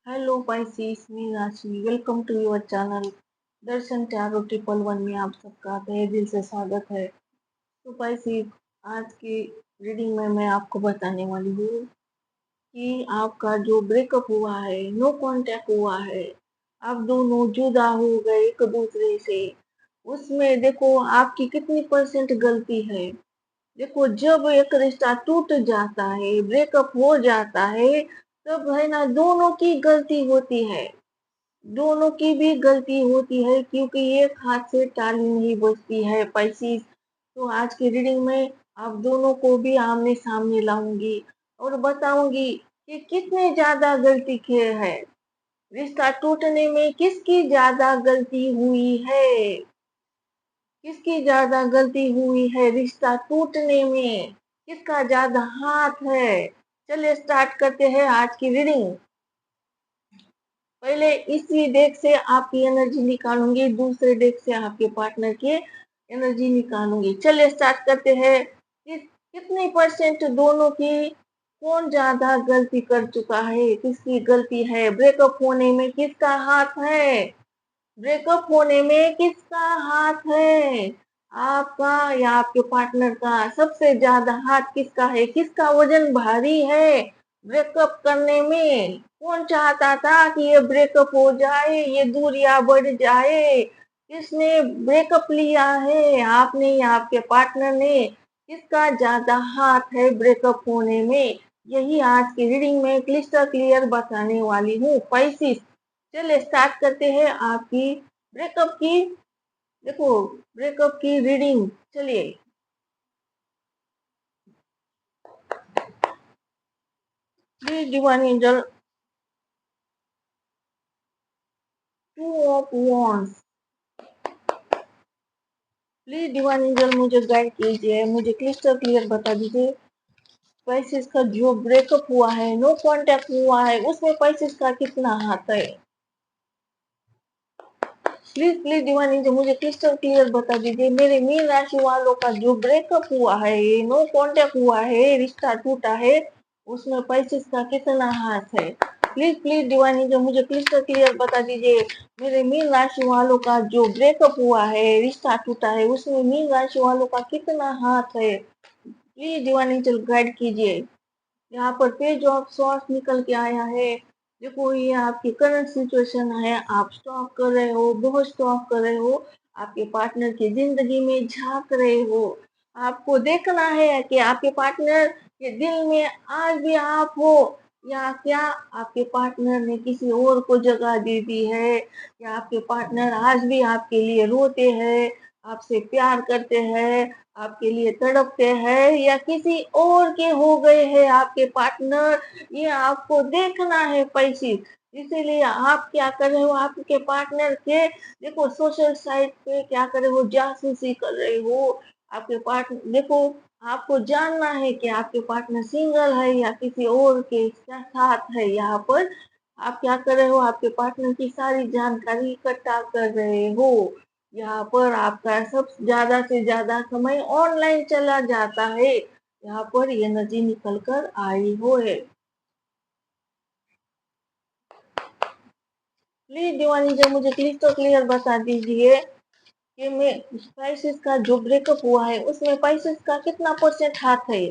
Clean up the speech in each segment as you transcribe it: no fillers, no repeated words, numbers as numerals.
Hello Pisces, मी राशि। Welcome to your channel Darshan tarot 111 में आप सबका तहे दिल से स्वागत है। तो पाइसिस, आज की रीडिंग में मैं आपको बताने वाली हूँ कि आपका जो ब्रेकअप हुआ है, नो कांटेक्ट हुआ है, आप दोनों जुदा हो गए एक दूसरे से, उसमें देखो आपकी कितनी परसेंट गलती है। देखो, जब एक रिश्ता टूट जाता है, ब्रेकअप हो जाता है, तब है ना दोनों की गलती होती है। दोनों की भी गलती होती है, क्योंकि एक हाथ से ताली नहीं बजती है पाइसिस। तो आज की रीडिंग में आप दोनों को भी आमने सामने लाऊंगी और बताऊंगी कि कितने ज्यादा गलती किए है। रिश्ता टूटने में किसकी ज्यादा गलती हुई है, किसकी ज्यादा गलती हुई है रिश्ता टूटने में, किसका ज्यादा हाथ है। चलिए स्टार्ट करते हैं आज की रीडिंग। पहले इसी डेक से आपकी एनर्जी निकालूंगी, दूसरे डेक से आपके पार्टनर की एनर्जी निकालूंगी। चलिए स्टार्ट करते हैं। कितनी परसेंट दोनों की, कौन ज्यादा गलती कर चुका है, किसकी गलती है, ब्रेकअप होने में किसका हाथ है, ब्रेकअप होने में किसका हाथ है, आपका या आपके पार्टनर का। सबसे ज्यादा हाथ किसका है, किसका वजन भारी है ब्रेकअप करने में। कौन चाहता था कि ये ब्रेकअप हो जाए, ये दूरियां बढ़ जाए। किसने ब्रेकअप लिया है, आपने या आपके पार्टनर ने। किसका ज्यादा हाथ है ब्रेकअप होने में, यही आज की रीडिंग में क्लिस्टर क्लियर बताने वाली हूँ पाइसिस। चलिए स्टार्ट करते हैं आपकी ब्रेकअप की, देखो, ब्रेकअप की रीडिंग। चलिए, please divine angel, two of wands, please divine angel मुझे गाइड कीजिए, मुझे क्लिस्टर क्लियर बता दीजिए। स्पाइसिस का जो ब्रेकअप हुआ है, नो कांटेक्ट हुआ है, उसमें स्पाइसिस का कितना हाथ है। प्लीज प्लीज डिवाइन एंजल मुझे क्रिस्टल क्लियर बता दीजिए। मेरे मीन राशि वालों का जो ब्रेकअप हुआ है, नो कांटेक्ट हुआ है, रिश्ता टूटा है, उसमें पैसेस का कितना हाथ है। प्लीज प्लीज डिवाइन एंजल मुझे क्रिस्टल क्लियर बता दीजिए। मेरे मीन राशि वालों का जो ब्रेकअप हुआ है, रिश्ता टूटा है, उसमें मीन राशि वालों का कितना हाथ है। प्लीज डिवाइन एंजल गाइड कीजिए। यहाँ पर पेज ऑफ सॉर्ट्स निकल के आया है। देखो, ये आपकी करंट सिचुएशन है, आप स्टॉप कर रहे हो, बहुत स्टॉप कर रहे हो, आपके पार्टनर की जिंदगी में झांक रहे हो। आपको देखना है कि आपके पार्टनर के दिल में आज भी आप हो, या क्या आपके पार्टनर ने किसी और को जगह दे दी है, या आपके पार्टनर आज भी आपके लिए रोते हैं, आपसे प्यार करते हैं, आपके लिए तड़पते हैं, या किसी और के हो गए हैं आपके पार्टनर। ये आपको देखना है पैसे। इसीलिए आप क्या कर रहे हो, आपके पार्टनर के, देखो, सोशल साइट पे क्या कर रहे हो, जासूसी कर रहे हो। आपके पार्टनर, देखो, आपको जानना है कि आपके पार्टनर सिंगल है या किसी और के साथ है। यहाँ पर आप क्या कर रहे हो, आपके पार्टनर की सारी जानकारी इकट्ठा कर रहे हो। यहाँ पर आपका सब ज्यादा से ज्यादा समय ऑनलाइन चला जाता है। यहाँ पर एनर्जी निकल कर आई हो है। प्लीज दीवानी जब मुझे क्लिस्टर क्लियर बता दीजिए कि मैं स्पाइसेस का जो ब्रेकअप हुआ है, उसमें स्पाइसेस का कितना परसेंट हाथ है,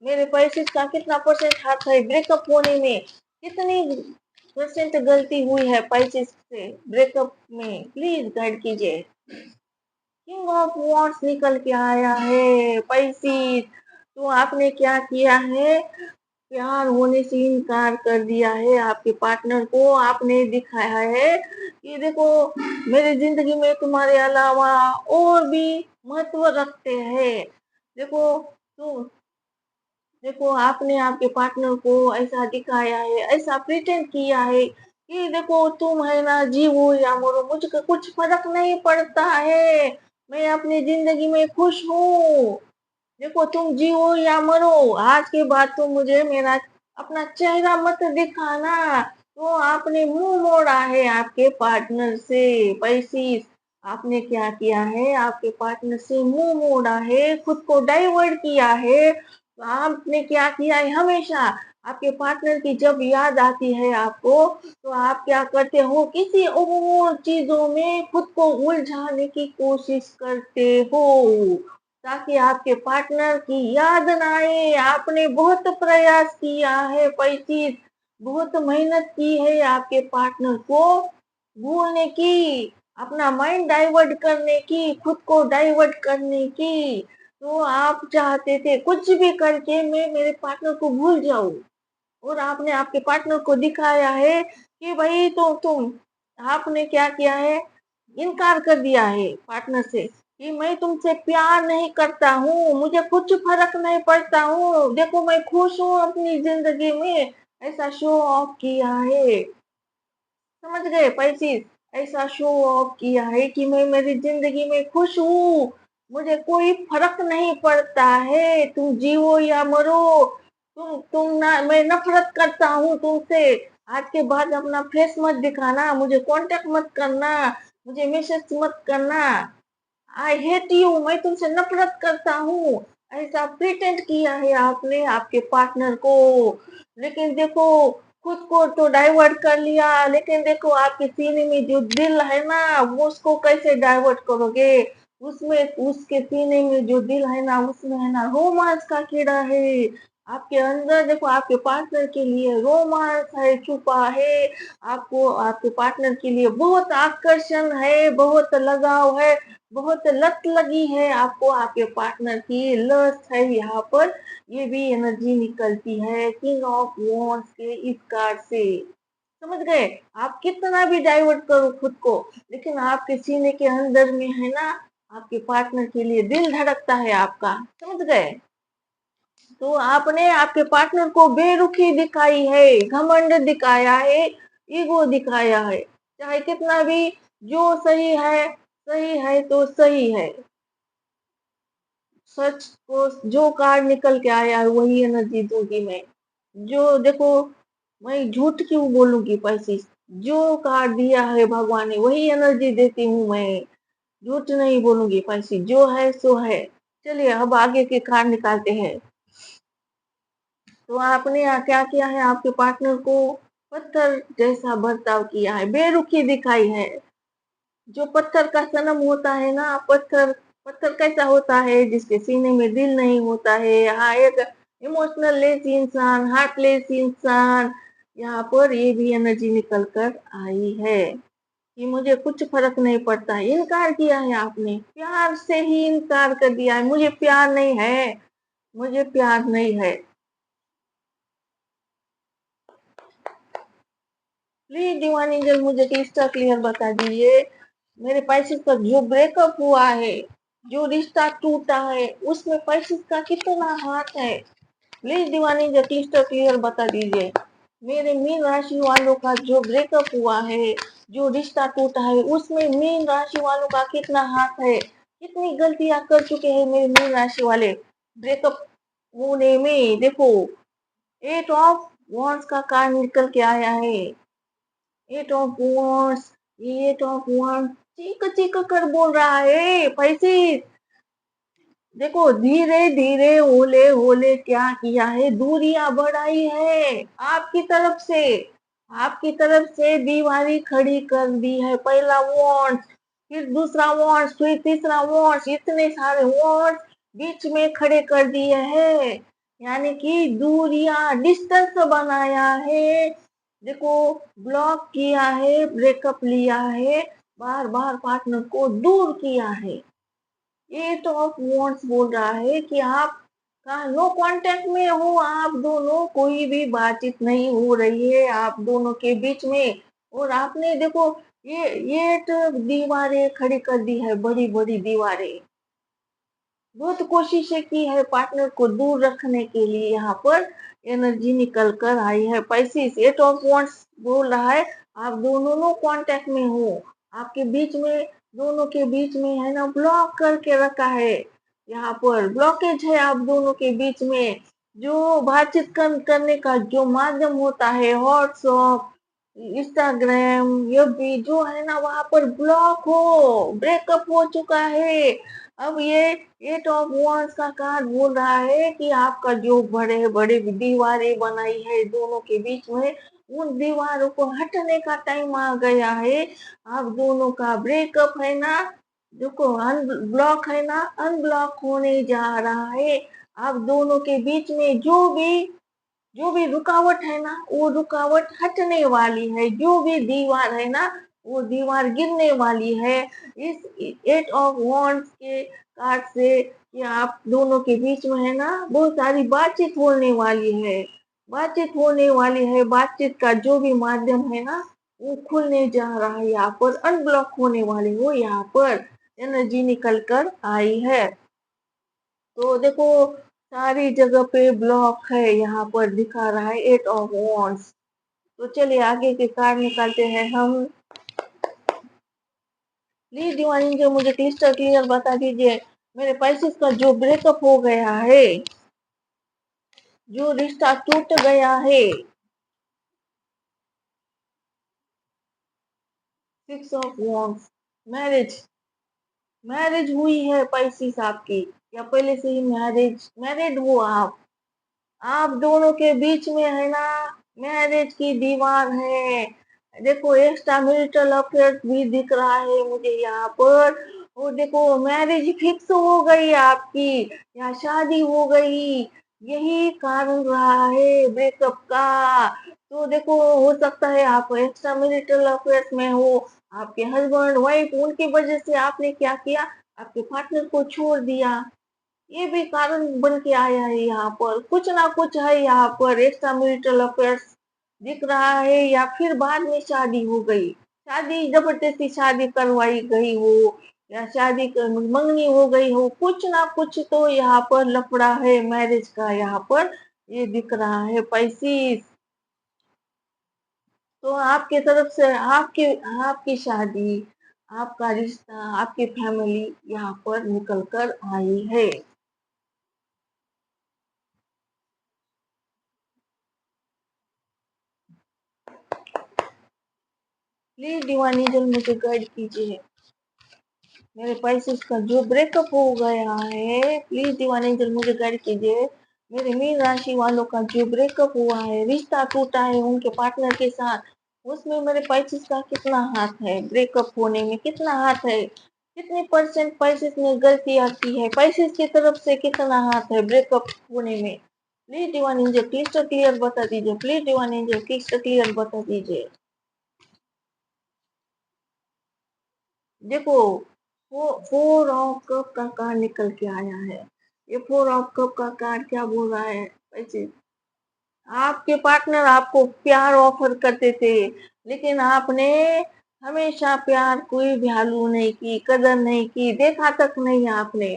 मेरे स्पाइसेस का कितना परसेंट हाथ है ब्रेकअप होने में, कितनी परसेंट गलती हुई है स्पाइसेस से ब्रेकअप में। प्लीज गाइड कीजिए। किंग ऑफ वॉन्ड्स निकल के आया है पैसी। तो आपने क्या किया है, प्यार होने से इनकार कर दिया है। आपके पार्टनर को आपने दिखाया है कि देखो, मेरी जिंदगी में तुम्हारे अलावा और भी महत्व रखते हैं। देखो, तो देखो, आपने आपके पार्टनर को ऐसा दिखाया है, ऐसा प्रिटेंड किया है कि देखो, तुम है ना, जीवो या मरो, मुझको कुछ फर्क नहीं पड़ता है, मैं अपनी जिंदगी में खुश हूँ। देखो, तुम जियो या मरो, आज के बाद तो मुझे मेरा अपना चेहरा मत दिखाना। तो आपने मुंह मोड़ा है आपके पार्टनर से पैसी। आपने क्या किया है, आपके पार्टनर से मुंह मोड़ा है, खुद को डाइवर्ट किया है। तो आपने क्या किया है, हमेशा आपके पार्टनर की जब याद आती है आपको, तो आप क्या करते हो, किसी और चीजों में खुद को उलझाने की कोशिश करते हो, ताकि आपके पार्टनर की याद ना आए। आपने बहुत प्रयास किया है, पैसे बहुत मेहनत की है आपके पार्टनर को भूलने की, अपना माइंड डाइवर्ट करने की, खुद को डाइवर्ट करने की। तो आप चाहते थे कुछ भी करके मैं मेरे पार्टनर को भूल जाऊं, और आपने आपके पार्टनर को दिखाया है कि भाई तो तुम आपने क्या किया है, इनकार कर दिया है पार्टनर से कि मैं तुमसे प्यार नहीं करता हूँ, मुझे कुछ फर्क नहीं पड़ता हूँ, देखो मैं खुश हूँ अपनी जिंदगी में, ऐसा शो ऑफ किया है। समझ गए पैसे, ऐसा शो ऑफ किया है कि मैं मेरी जिंदगी में खुश हूँ, मुझे कोई फर्क नहीं पड़ता है, तुम जियो या मरो, तुम ना, मैं नफरत करता हूँ तुमसे, आज के बाद अपना फेस मत दिखाना, मुझे कांटेक्ट मत करना, मुझे मैसेज मत करना, आई हेट यू, मैं तुमसे नफरत करता हूँ, ऐसा प्रिटेंड किया है आपने आपके पार्टनर को। लेकिन देखो, खुद को तो डाइवर्ट कर लिया, लेकिन देखो आपके सीने में जो दिल है ना, वो उसको कैसे डाइवर्ट करोगे, उसमें उसके सीने में जो दिल है ना, उसमें है ना रोमांस का कीड़ा है, आपके अंदर देखो आपके पार्टनर के लिए रोमांस है छुपा है, आपको आपके पार्टनर के लिए बहुत आकर्षण है, बहुत लगाव है, बहुत लत लगी है आपको आपके पार्टनर की, लस्ट है यहाँ पर, ये भी एनर्जी निकलती है किंग ऑफ वॉन्ड्स के इस कार्ड से। समझ गए, आप कितना भी डाइवर्ट करो खुद को, लेकिन आपके सीने के अंदर में है ना, आपके पार्टनर के लिए दिल धड़कता है आपका। समझ गए, तो आपने आपके पार्टनर को बेरुखी दिखाई है, घमंड दिखाया है, ईगो दिखाया है, चाहे कितना भी, जो सही है तो सही है, सच को, जो कार्ड निकल के आया है वही एनर्जी दूंगी मैं, जो देखो, मैं झूठ क्यों बोलूंगी पैसे, जो कार्ड दिया है भगवान ने वही एनर्जी देती हूँ मैं, झूठ नहीं बोलूंगी पैसे, जो है सो है। चलिए अब आगे के कार्ड निकालते हैं। तो आपने क्या किया है, आपके पार्टनर को पत्थर जैसा बर्ताव किया है, बेरुखी दिखाई है, जो पत्थर का सनम होता है ना, पत्थर, पत्थर कैसा होता है, जिसके सीने में दिल नहीं होता है, यहाँ एक इमोशनल लेस इंसान, हार्टलेस इंसान, यहाँ पर ये भी एनर्जी निकल कर आई है कि मुझे कुछ फर्क नहीं पड़ता है, इनकार किया है आपने, प्यार से ही इनकार कर दिया है, मुझे प्यार नहीं है, मुझे प्यार नहीं है। प्लीज डिवाइन एंजल मुझे क्रिस्टल क्लियर बता दीजिए, मेरे पैसे का जो ब्रेकअप हुआ है, जो रिश्ता टूटा है, उसमें पैसे का कितना हाथ है, please divine angel crystal clear बता दीजिए। मेरे मीन राशि वालों का जो ब्रेकअप हुआ है, जो रिश्ता टूटा है, उसमें मीन राशि वालों का कितना हाथ है, कितनी गलतियां कर चुके हैं मेरे मीन राशि वाले ब्रेकअप होने में। देखो, एट ऑफ वॉन्ड्स का कार्ड निकल के आया है, eight of wands, eight of wands चीख चीख कर बोल रहा है पैसे। देखो, धीरे धीरे होले होले क्या किया है, दूरियां बढ़ाई है आपकी तरफ से, आपकी तरफ से दीवारी खड़ी कर दी है, पहला वॉन्ट, फिर दूसरा वॉन्ट, फिर तीसरा वॉन्ट, इतने सारे वॉन्ट बीच में खड़े कर दिए हैं, यानी कि दूरियां, डिस्टेंस बनाया है। देखो, ब्लॉक किया है, ब्रेकअप लिया है, बार बार पार्टनर को दूर किया है। एट ऑफ वॉन्ट्स बोल रहा है कि आप का नो कांटेक्ट में हो, आप दोनों, कोई भी बातचीत नहीं हो रही है आप दोनों के बीच में, और आपने देखो ये तो दीवारें खड़ी कर दी है, बड़ी बड़ी दीवारें, बहुत कोशिशें की है पार्टनर को दूर रखने के लिए, यहाँ पर एनर्जी निकल कर आई है पैसे। एट ऑफ वॉन्ट्स बोल रहा है आप दोनों नो कांटेक्ट में हो, आपके बीच में, दोनों के बीच में है ना ब्लॉक करके रखा है, यहाँ पर ब्लॉकेज है आप दोनों के बीच में, जो बातचीत करने का जो माध्यम होता है व्हाट्सएप, इंस्टाग्राम ये भी जो है ना वहां पर ब्लॉक हो, ब्रेकअप हो चुका है। अब ये 8 ऑफ वांड्स का कार्ड बोल रहा है कि आपका जो बड़े बड़े दीवारें बनाई है दोनों के बीच में, उन दीवारों को हटने का टाइम आ गया है। आप दोनों का ब्रेकअप है ना, देखो अनब्लॉक है ना, अनब्लॉक होने जा रहा है। आप दोनों के बीच में जो भी रुकावट है ना, वो रुकावट हटने वाली है। जो भी दीवार है ना, वो दीवार गिरने वाली है। इस 8 ऑफ वांड्स के कार्ड से कि आप दोनों के बीच में है ना बहुत सारी बातचीत होने वाली है। बातचीत होने वाली है, बातचीत का जो भी माध्यम है ना वो खुलने जा रहा है। यहाँ पर अनब्लॉक होने वाली हो, यहाँ पर एनर्जी निकल कर आई है। तो देखो सारी जगह पे ब्लॉक है, यहाँ पर दिखा रहा है 8 ऑफ वांड्स। तो चलिए आगे के कार्ड निकालते हैं हम। प्लीज डिवाइन जो मुझे क्लिस्टर क्लियर बता दीजिए, मेरे पैसेस का जो ब्रेकअप हो गया है, जो रिश्ता टूट गया है। 6 ऑफ वांड्स, मैरिज, मैरिज हुई है पैसेस आपकी, या पहले से ही मैरिड हो आप दोनों के बीच में है ना मैरिज की दीवार है। देखो एक्स्ट्रा मैरिटल अफेयर भी दिख रहा है मुझे यहाँ पर। और देखो मैरिज फिक्स हो गई आपकी, या शादी हो गई, यही कारण रहा है ब्रेकअप का। तो देखो हो सकता है आप एक्स्ट्रा मैरिटल अफेयर्स में हो, आपके हस्बैंड वाइफ, उनकी वजह से आपने क्या किया, आपके पार्टनर को छोड़ दिया। ये भी कारण बन के आया है यहाँ पर। कुछ ना कुछ है यहाँ पर, एक्स्ट्रा मैरिटल अफेयर्स दिख रहा है, या फिर बाद में शादी हो गई, शादी जबरदस्ती शादी करवाई गई हो, या मंगनी हो गई हो। कुछ ना कुछ तो यहाँ पर लफड़ा है मैरिज का, यहाँ पर ये दिख रहा है पैसे। तो आपके तरफ से आपकी आपकी शादी, आपका रिश्ता, आपकी फैमिली यहाँ पर निकल कर आई है। प्लीज डिवाइन एंजल मुझे गाइड कीजिए, मेरे पैसेस का जो ब्रेकअप हो गया है, प्लीज डिवाइन एंजल मुझे गाइड कीजिए। मेरे मीन राशि वालों का जो ब्रेकअप हुआ है, रिश्ता टूटा है उनके पार्टनर के साथ, उसमें मेरे पैसेस का कितना हाथ है, ब्रेकअप होने में कितना हाथ है, कितने परसेंट पैसेस ने गलतियां की है, पैसेस की तरफ से कितना हाथ है ब्रेकअप होने में। Please divine angel clyster clear बता दीजिए, please divine angel clyster clear बता दीजिए। देखो 4 ऑफ कप का कार्ड निकल के आया है। ये 4 ऑफ कप का कार्ड क्या बोल रहा है, वैसे आपके पार्टनर आपको प्यार ऑफर करते थे, लेकिन आपने हमेशा प्यार कोई वैल्यू नहीं की, कदर नहीं की, देखा तक नहीं आपने।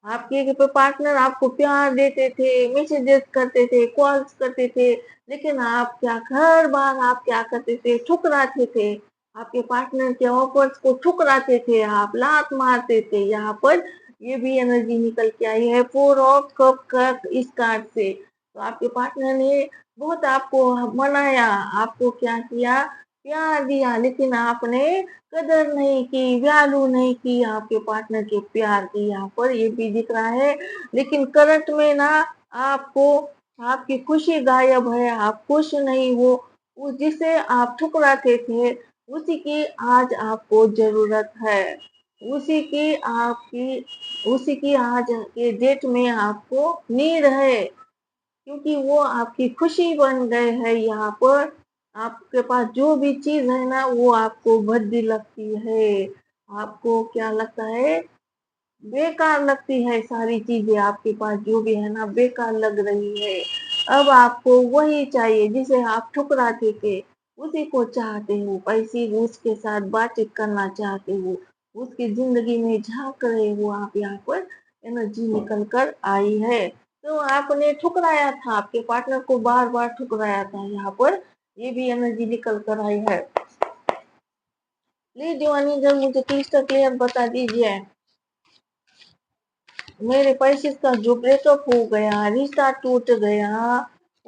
आपके पार्टनर आपको प्यार देते थे, मैसेजेस करते थे, कॉल्स करते थे, लेकिन आप क्या हर बार आप क्या करते थे, ठुकराते थे। आपके पार्टनर के ऑफर्स को ठुकराते थे, आप लात मारते थे। यहाँ पर ये भी एनर्जी निकल के आई है 4 ऑफ कप का इस कार्ड से। तो आपके पार्टनर ने बहुत आपको मनाया, आपको क्या किया, प्यार दिया, लेकिन आपने कदर नहीं की, वैल्यू नहीं की आपके पार्टनर के प्यार की, यहाँ पर ये भी दिख रहा है। लेकिन करंट में ना आपको आपकी खुशी गायब है, आप खुश नहीं हो। जिसे आप ठुकराते थे उसी की आज आपको जरूरत है, उसी की आपकी उसी की आज के डेट में आपको नीड है, क्योंकि वो आपकी खुशी बन गए हैं। यहाँ पर आपके पास जो भी चीज है ना वो आपको भद्दी लगती है, आपको क्या लगता है, बेकार लगती है। सारी चीजें आपके पास जो भी है ना बेकार लग रही है। अब आपको वही चाहिए जिसे आप ठुकराते थे, उसी को चाहते हो, पैसे उसके साथ बातचीत करना चाहते हो, उसकी जिंदगी में झांक रहे हो आप। यहाँ पर एनर्जी निकल कर आई है। तो आपने ठुकराया था, आपके पार्टनर को बार बार ठुकराया था, यहाँ पर ये भी एनर्जी निकल कर आई है। प्लीज दीवानी जब मुझे क्लिस्टर क्लियर बता दीजिए, मेरे पैसे का जो ब्रेकअप हो गया, रिश्ता टूट गया,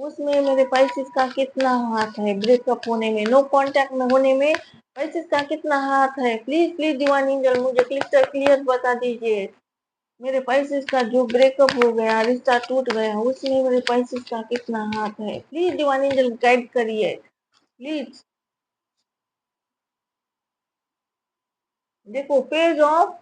उसमें मेरे पैसे का कितना हाथ है ब्रेकअप होने में, नो कांटेक्ट में होने में पैसे का कितना हाथ है? प्लीज प्लीज दीवान एंजल मुझे क्लियर क्लियर बता दीजिए। मेरे पैसे का जो ब्रेकअप हो गया, रिश्ता टूट गया, उसमें मेरे पैसे का कितना हाथ है? प्लीज दीवान एंजल गाइड करिए प्लीज। देखो पेज ऑफ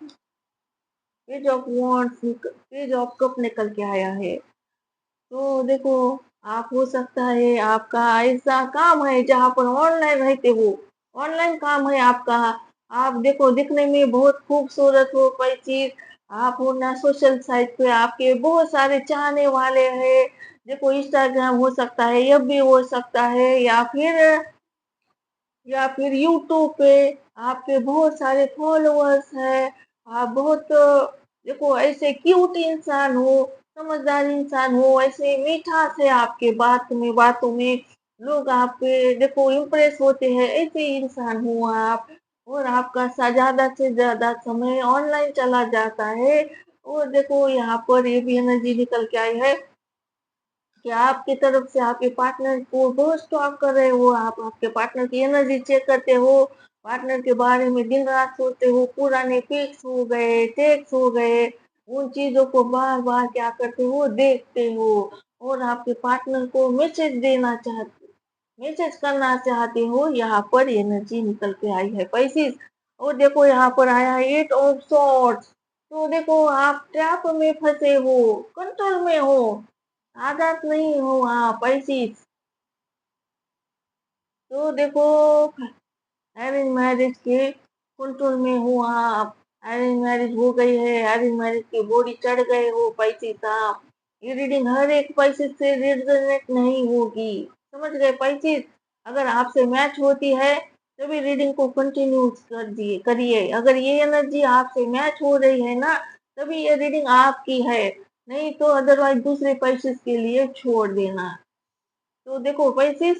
कप निकल के आया है। तो देखो, आप हो सकता है आपका ऐसा काम है जहाँ पर ऑनलाइन रहते हो, ऑनलाइन काम है आपका। आप देखो दिखने में बहुत खूबसूरत हो कोई चीज, आप हो ना सोशल साइट पे आपके बहुत सारे चाहने वाले हैं। देखो इंस्टाग्राम हो सकता है, ये भी हो सकता है, या फिर यूट्यूब पे आपके बहुत सारे फॉलोअर्स हैं। आप बहुत देखो ऐसे क्यूट इंसान हो, समझदार इंसान हो, ऐसे मिठास है आपके बातों में लोग आप पे देखो इम्प्रेस होते हैं, ऐसे इंसान हो आप। और आपका ज्यादा से ज्यादा समय ऑनलाइन चला जाता है। और देखो यहाँ पर ये भी एनर्जी निकल के आई है कि आपकी तरफ से आपके पार्टनर को बहुत स्टॉक कर रहे हो, आप आपके पार्टनर की एनर्जी चेक करते हो, पार्टनर के बारे में दिन रात सोचते हो, पुराने पिक्स हो गए, टेक्स्ट हो गए, उन चीजों को बार बार क्या करते हो, देखते हो। और आपके पार्टनर को मैसेज करना चाहते हो। यहाँ पर एनर्जी निकल के आई है पैसे। और देखो यहाँ पर आया है एट ऑफ सॉर्ड्स। तो देखो आप ट्रैप में फंसे हो, कंट्रोल में हो, आजाद नहीं हो आप ऐसी। तो देखो अरेंज मैरिज के कंट्रोल में हो आप, अरेंज मैरिज हो गई है, अरेंज मैरिज की बोरी चढ़ गए हो पैसे साहब। ये रीडिंग हर एक पैसे से रिजोनेट नहीं होगी, समझ गए पैसे? अगर आपसे मैच होती है तभी रीडिंग को कंटिन्यू करिए। अगर ये एनर्जी आपसे मैच हो रही है ना, तभी ये रीडिंग आपकी है, नहीं तो अदरवाइज दूसरे पैसे के लिए छोड़ देना। तो देखो पैसे,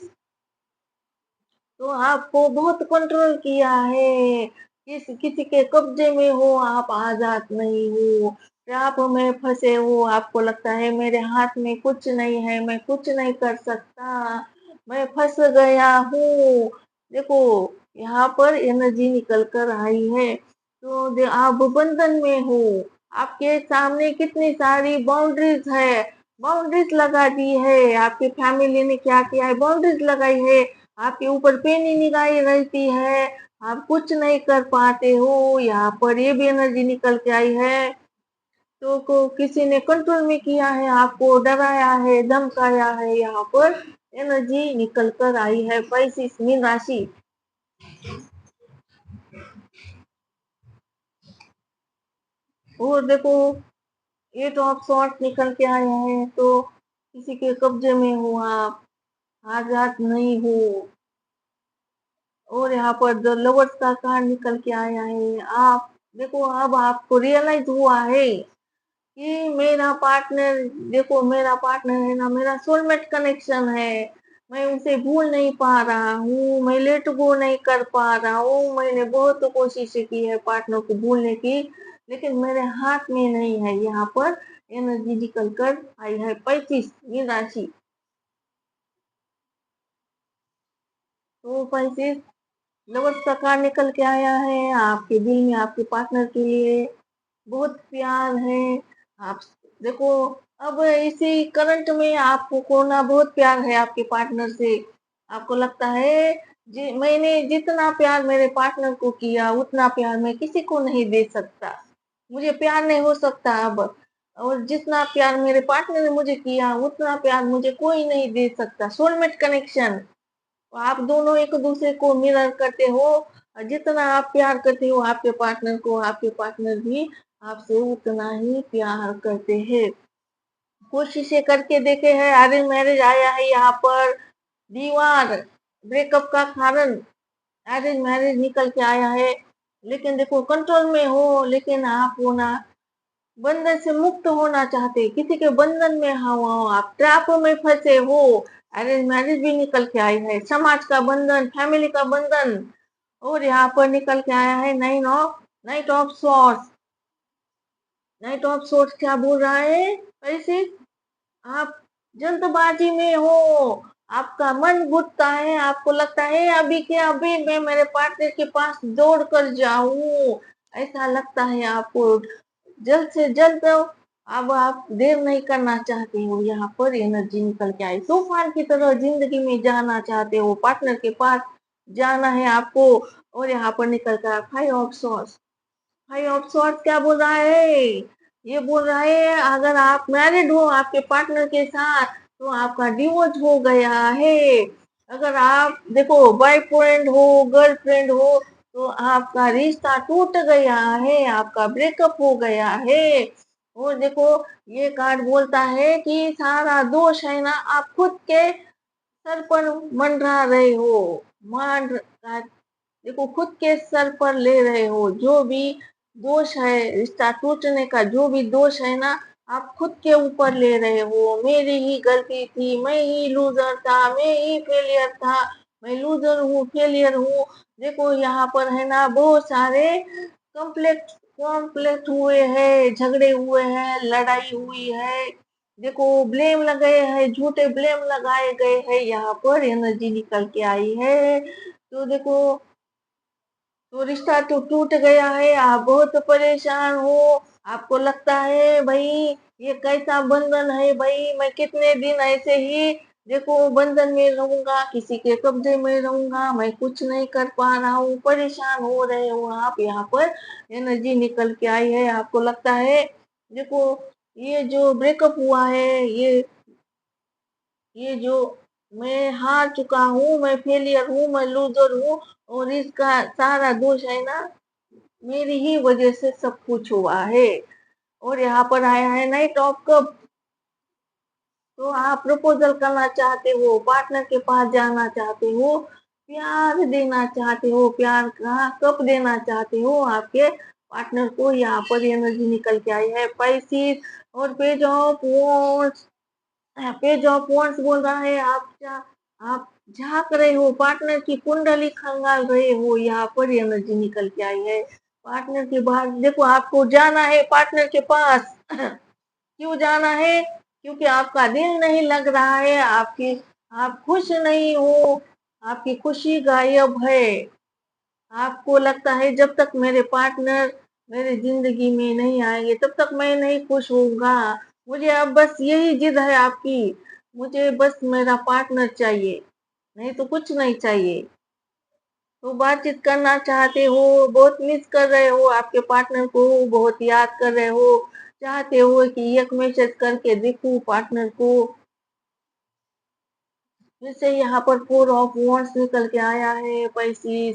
तो आपको बहुत कंट्रोल किया है, किसी के कब्जे में हो, आप आजाद नहीं हो, ट्रैप में फंसे हो। आपको लगता है मेरे हाथ में कुछ नहीं है, मैं कुछ नहीं कर सकता, मैं फंस गया हूँ। देखो यहाँ पर एनर्जी निकल कर आई है। तो आप बंधन में हो, आपके सामने कितनी सारी बाउंड्रीज है, बाउंड्रीज लगा दी है, आपकी फैमिली ने क्या किया है, बाउंड्रीज लगाई है, आपके ऊपर पैनी निगाहें रहती है, आप कुछ नहीं कर पाते हो। यहाँ पर ये भी एनर्जी निकल के आई है। तो को किसी ने कंट्रोल में किया है, आपको डराया है, धमकाया है। यहाँ पर एनर्जी निकल कर आई है पैसे मीन राशि। और देखो एट ऑफ सॉर्ट निकल के आया है। तो किसी के कब्जे में हो आप, आजाद नहीं हो। और यहाँ पर द लवर्स का कार्ड निकल के आया है। आप देखो अब आपको रियलाइज हुआ है कि मेरा पार्टनर, देखो मेरा पार्टनर है ना, मेरा सोलमेट कनेक्शन है। मैं उसे भूल नहीं पा रहा हूँ, मैं लेट गो नहीं कर पा रहा हूँ। मैंने बहुत कोशिश की है पार्टनर को भूलने की, लेकिन मेरे हाथ में नहीं है। यहाँ पर एनर्जी निकल कर आई है 25 ये राशि। तो 25 लवर्स का कार्ड निकल के आया है। आपके दिल में आपके पार्टनर के लिए बहुत प्यार है। आप देखो अब इसी करंट में आपको कोना बहुत प्यार है आपके पार्टनर से। आपको लगता है जी मैंने जितना प्यार मेरे पार्टनर को किया उतना प्यार मैं किसी को नहीं दे सकता, मुझे प्यार नहीं हो सकता अब। और जितना प्यार मेरे पार्टनर ने मुझे किया उतना प्यार मुझे कोई नहीं दे सकता। सोलमेट कनेक्शन, आप दोनों एक दूसरे को मिरर करते हो, और जितना आप प्यार करते हो आपके पार्टनर को, आपके पार्टनर भी आपसे उतना ही प्यार करते हैं। कोशिशें करके देखे हैं, अरेंज मैरिज आया है यहाँ पर, दीवार ब्रेकअप का कारण अरेंज मैरिज निकल के आया है। लेकिन देखो कंट्रोल में हो, लेकिन आप हो ना बंधन से मुक्त होना चाहते, किसी के बंधन में हो, आप ट्रैप में फंसे हो। अरेंज मैरिज भी निकल के आई है, समाज का बंधन, फैमिली का बंधन। और यहाँ पर निकल के आया है night of swords. Night of swords क्या बोल रहा है? ऐसे आप जल्दबाजी में हो, आपका मन घुटता है, आपको लगता है अभी के अभी मैं मेरे पार्टनर के पास दौड़ कर जाऊं, ऐसा लगता है आपको। जल्द से जल्द अब आप देर नहीं करना चाहते हो, यहाँ पर एनर्जी निकल के आई, तूफान की तरह जिंदगी में जाना चाहते हो, पार्टनर के पास जाना है आपको। और यहाँ पर निकल कर five of swords, five of swords क्या बोल रहा है? ये बोल रहा है अगर आप मैरिड हो आपके पार्टनर के साथ तो आपका डिवोर्स हो गया है। अगर आप देखो बॉयफ्रेंड हो, गर्लफ्रेंड हो, तो आपका रिश्ता टूट गया है, आपका ब्रेकअप हो गया है। और देखो ये कार्ड बोलता है कि सारा दोष है ना आप खुद के सर पर मंडरा रहे हो, मान देखो खुद के सर पर ले रहे हो, जो भी दोष है रिश्ता टूटने का, जो भी दोष है ना आप खुद के ऊपर ले रहे हो। मेरी ही गलती थी, मैं ही लूजर था, मैं ही फेलियर था, मैं लूजर हूँ, फेलियर हूँ। देखो यहाँ पर है ना बहुत सारे कॉम्प्लेक्स कॉम्प्लेक्स हुए हैं, झगड़े हुए हैं, लड़ाई हुई है। देखो ब्लेम लगाए हैं, झूठे ब्लेम लगाए गए हैं, यहाँ पर एनर्जी निकल के आई है। तो देखो तो रिश्ता तो टूट गया है, आप बहुत परेशान हो, आपको लगता है भाई ये कैसा बंधन है भाई, मैं कितने दिन ऐसे ही देखो बंधन में रहूंगा, किसी के कब्जे में रहूंगा, मैं कुछ नहीं कर पा रहा हूँ, परेशान हो रहे हो आप। यहाँ पर एनर्जी निकल के आई है, आपको लगता है देखो ये जो ब्रेकअप हुआ है, ये जो मैं हार चुका हूँ, मैं फेलियर हूँ, मैं लूजर हूँ, और इसका सारा दोष है ना मेरी ही वजह से सब कुछ हुआ है। और यहाँ पर आया है नाइट ऑफ कप, तो आप प्रपोजल करना चाहते हो, पार्टनर के पास जाना चाहते हो, प्यार देना चाहते हो, प्यार का कप देना चाहते हो आपके पार्टनर को। यहाँ पर एनर्जी निकल के आई है पाइसिस। और page of wands, page of wands बोल रहा है आप झांक रहे हो, पार्टनर की कुंडली खंगाल रहे हो, यहाँ पर एनर्जी निकल के आई है। पार्टनर के बाहर देखो आपको जाना है पार्टनर के पास क्यों जाना है? क्योंकि आपका दिल नहीं लग रहा है, आपकी आप खुश नहीं हो, आपकी खुशी गायब है। आपको लगता है जब तक मेरे पार्टनर मेरी जिंदगी में नहीं आएंगे तब तक मैं नहीं खुश होऊंगा। मुझे अब बस यही जिद है आपकी, मुझे बस मेरा पार्टनर चाहिए, नहीं तो कुछ नहीं चाहिए। तो बातचीत करना चाहते हो, बहुत मिस कर रहे हो आपके पार्टनर को, बहुत याद कर रहे हो, चाहते हो कि एक मैसेज करके देखूं पार्टनर को। जैसे यहाँ पर फोर ऑफ वॉन्ड्स निकल के आया है पैसे,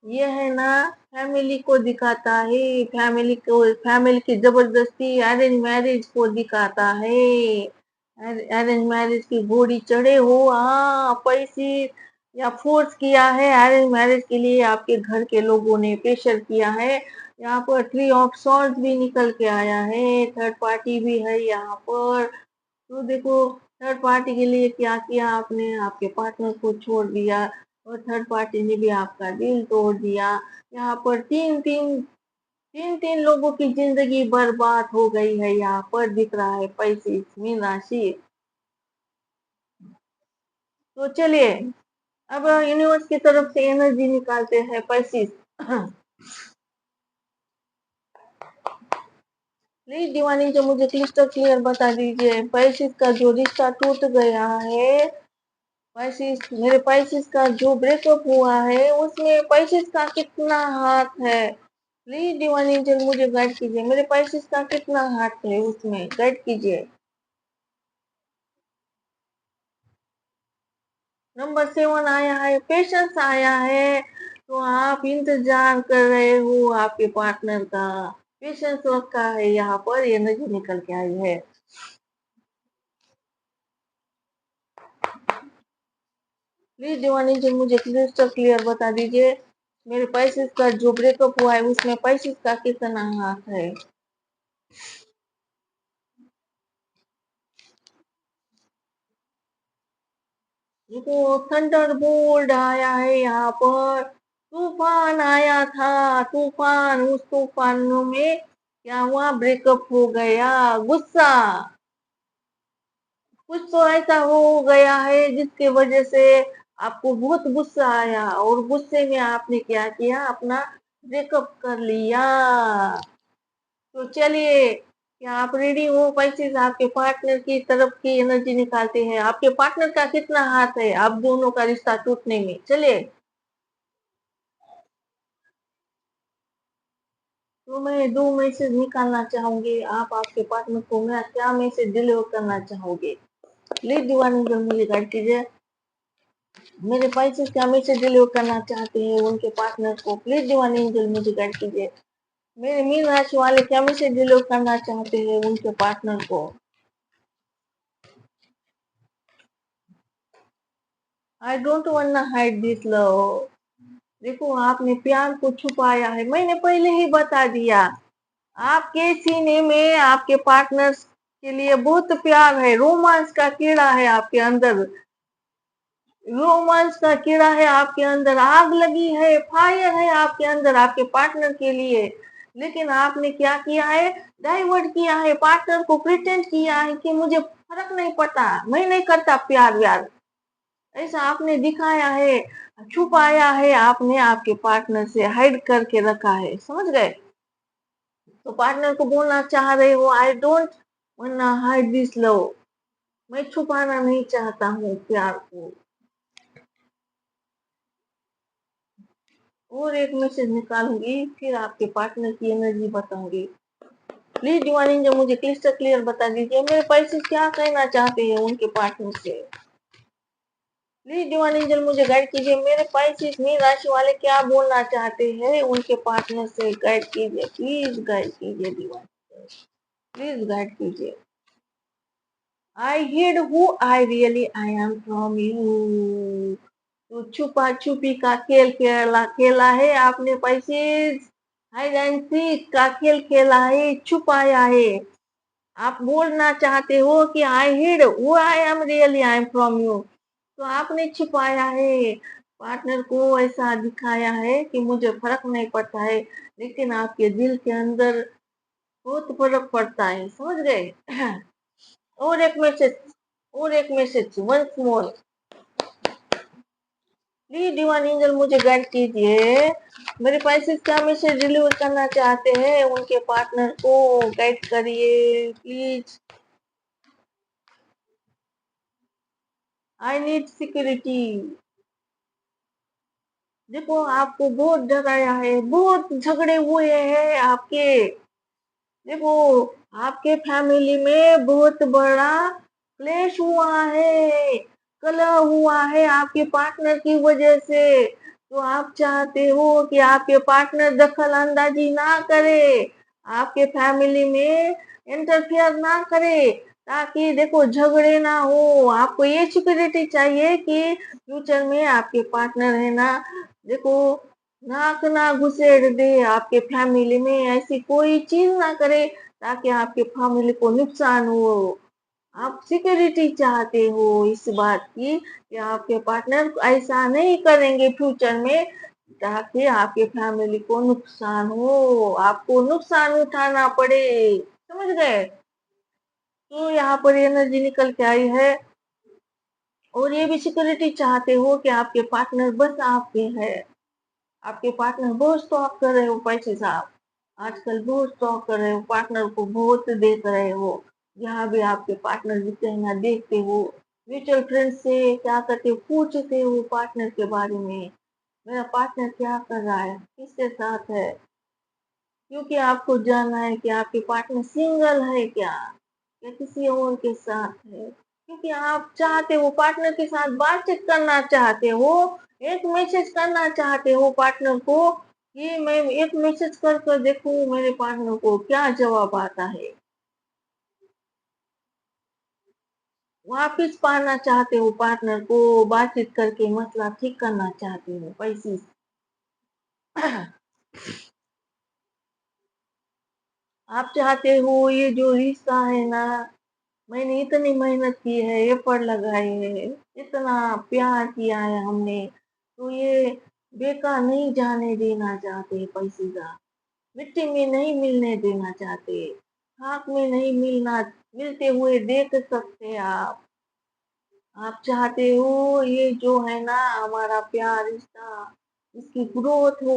ये है ना फैमिली को दिखाता है, फैमिली की जबरदस्ती अरेंज मैरिज को दिखाता है। अरेंज मैरिज की घोड़ी चढ़े हो, हाँ पैसे या फोर्स किया है अरेंज मैरिज के लिए, आपके घर के लोगों ने प्रेशर किया है। यहाँ पर थ्री ऑफ सॉर्ड्स भी निकल के आया है, थर्ड पार्टी भी है यहाँ पर। तो देखो थर्ड पार्टी के लिए क्या किया आपने, आपके पार्टनर को छोड़ दिया, और थर्ड पार्टी ने भी आपका दिल तोड़ दिया। यहाँ पर तीन तीन लोगों की जिंदगी बर्बाद हो गई है, यहाँ पर दिख रहा है पैसे मीन राशि। तो चलिए अब यूनिवर्स की तरफ से एनर्जी निकालते हैं पैसे। प्लीज डिवाइन जो मुझे क्रिस्टल क्लियर बता दीजिए, पैसे का जो रिश्ता टूट गया है, पैसिस मेरे पैसिस का जो ब्रेकअप हुआ है उसमें पैसिस का कितना हाथ है? प्लीज डिवाइन एंजल मुझे गाइड कीजिए, मेरे पैसिस का कितना हाथ है उसमें गाइड कीजिए। नंबर 7 आया है, पेशेंस आया है, तो आप इंतजार कर रहे हो आपके पार्टनर का, पेशेंस रखा है, यहाँ पर एनर्जी निकल के आई है। प्लीज डिवाइन एंजल मुझे क्रिस्टल क्लियर बता दीजिए, मेरे पैसे का जो ब्रेकअप हुआ है उसमें पैसे का कितना हाथ है? देखो थंडर बोल्ट आया है यहाँ पर, तूफान आया था, तूफान, उस तूफान में क्या हुआ, ब्रेकअप हो गया, गुस्सा, कुछ तो ऐसा हो गया है जिसकी वजह से आपको बहुत गुस्सा आया और गुस्से में आपने क्या किया, अपना ब्रेकअप कर लिया। तो चलिए, क्या आप रेडी हो पैसे से आपके पार्टनर की तरफ की एनर्जी निकालते हैं? आपके पार्टनर का कितना हाथ है आप दोनों का रिश्ता टूटने में? चलिए। तो मैं दो मैसेज निकालना चाहूंगी, आप आपके पार्टनर को मैं क्या मैसेज डिलीवर करना चाहोगे? प्लीज दीवानी जो मुझे गाइड कीजिए। मेरे पैसे क्या मैसेज डिलीवर करना चाहते हैं उनके पार्टनर को? प्लीज दीवानी एंजल मुझे गाइड कीजिए। मेरे मीन राशि वाले क्या मैसेज डिलीवर करना चाहते हैं उनके पार्टनर को? I don't want hide this love. देखो, आपने प्यार को छुपाया है, मैंने पहले ही बता दिया। आपके सीने में आपके पार्टनर के लिए बहुत प्यार है, रोमांस का कीड़ा है आपके अंदर। रोमांस का कीड़ा है आपके अंदर, आग लगी है, फायर है आपके अंदर आपके पार्टनर के लिए। लेकिन आपने क्या किया है, डाइवर्ट किया है, पार्टनर को प्रिटेंड किया है कि मुझे फर्क नहीं पड़ता, मैं नहीं करता प्यार व्यार, ऐसा आपने दिखाया है, छुपाया है आपने, आपके पार्टनर से हाइड करके रखा है, समझ गए? तो पार्टनर को बोलना चाह रहे हो, I don't want hide this love, मैं छुपाना नहीं चाहता हूँ प्यार को। और एक मैसेज निकालूंगी, फिर आपके पार्टनर की एनर्जी बताऊंगी। प्लीज डिवाइन जो मुझे क्लिस्टर क्लियर बता दीजिए, मेरे पैसे क्या कहना चाहते हैं उनके पार्टनर से? प्लीज डिवाइन एंजल मुझे गाइड कीजिए, मेरे पैसे मीन राशि वाले क्या बोलना चाहते हैं उनके पार्टनर से? गाइड कीजिए, प्लीज गाइड कीजिए डिवाइन, प्लीज गाइड कीजिए। I hid who I really I am from you. तो छुपा छुपी का खेल खेला खेला है आपने, पैसे हाइड एंड सीक का खेल खेला है, छुपाया है। आप बोलना चाहते हो कि I hid who I am really I am from you, तो आपने छिपाया है, पार्टनर को ऐसा दिखाया है कि मुझे फर्क नहीं पड़ता है, लेकिन आपके दिल के अंदर बहुत फर्क पड़ता है, समझ गए? और एक मैसेज, और एक message, once more. Please divine angel मुझे गाइड कीजिए, मेरे पैसे क्या मैसेज डिलीवर करना चाहते हैं उनके पार्टनर को? गाइड करिए प्लीज। I need security. देखो, आपको बहुत डराया है, बहुत झगड़े हुए हैं आपके। देखो, आपके फैमिली में बहुत बड़ा क्लेश हुआ है, कलह हुआ है आपके पार्टनर की वजह से। तो आप चाहते हो कि आपके पार्टनर दखल अंदाजी ना करे, आपके फैमिली में इंटरफियर ना करे, ताकि देखो झगड़े ना हो। आपको ये सिक्योरिटी चाहिए कि फ्यूचर में आपके पार्टनर है ना, देखो, नाक ना घुसेड़ दे आपके फैमिली में, ऐसी कोई चीज ना करे ताकि आपके फैमिली को नुकसान हो। आप सिक्योरिटी चाहते हो इस बात की कि आपके पार्टनर ऐसा नहीं करेंगे फ्यूचर में, ताकि आपके फैमिली को नुकसान हो, आपको नुकसान उठाना पड़े, समझ गए? तो यहाँ पर एनर्जी निकल के आई है। और ये भी सिक्योरिटी चाहते हो कि आपके पार्टनर बस आपके है, आपके पार्टनर बहुत स्टॉक कर रहे हो पैसे साहब, आजकल बहुत स्टॉक कर रहे हो, पार्टनर को बहुत देख रहे हो, जहाँ भी आपके पार्टनर दिखते हैं ना देखते हो, म्यूचुअल फ्रेंड से क्या करते हो, पूछते हो पार्टनर के बारे में, मेरा पार्टनर क्या कर रहा है, किसके साथ है, क्योंकि आपको जानना है कि आपके पार्टनर सिंगल है क्या, या किसी और के साथ है, क्योंकि आप चाहते हो पार्टनर के साथ बातचीत करना चाहते हो, एक मैसेज करना चाहते हो पार्टनर को कि मैं एक मैसेज कर कर देखूं मेरे पार्टनर को क्या जवाब आता है, वापिस पाना चाहते हो पार्टनर को, बातचीत करके मसला ठीक करना चाहते हो पैसे। आप चाहते हो ये जो रिश्ता है ना, मैंने इतनी मेहनत की है, एफर्ट लगाए है, इतना प्यार किया है हमने, तो ये बेकार नहीं जाने देना चाहते पैसे का, मिट्टी में नहीं मिलने देना चाहते, खाक में नहीं मिलना, मिलते हुए देख सकते आप, आप चाहते हो ये जो है ना हमारा प्यार रिश्ता, इसकी ग्रोथ हो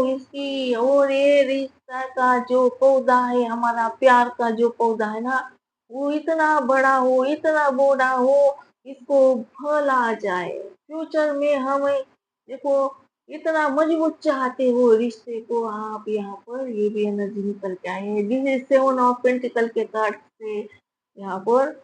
इसकी, और ये रिश्ता का जो पौधा है, हमारा प्यार का जो पौधा है ना, वो इतना बड़ा हो, इतना बड़ा हो, इसको फल आ जाए फ्यूचर में। हमें देखो इतना मजबूत चाहते हो रिश्ते को आप। यहाँ पर ये भी एनर्जी निकल के आए हैं, दिस इज 7 ऑफ पेंटिकल के कार्ड से यहाँ पर।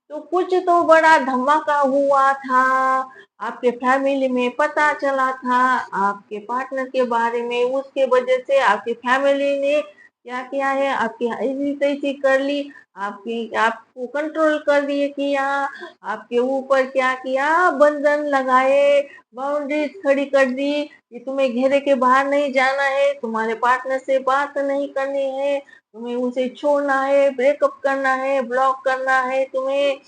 तो कुछ तो बड़ा धमाका हुआ था, आपके फैमिली में पता चला था आपके पार्टनर के बारे में, उसके वजह से आपकी फैमिली ने क्या किया है, आपकी ऐसी तैसी कर ली, आपकी आपको कंट्रोल कर दिए किया, आपके ऊपर क्या किया, बंधन लगाए, बाउंड्रीज खड़ी कर दी कि तुम्हें घेरे के बाहर नहीं जाना है, तुम्हारे पार्टनर से बात नहीं करनी है, तुम्हें उसे छोड़ना है, ब्रेकअप करना है, ब्लॉक करना है तुम्हें।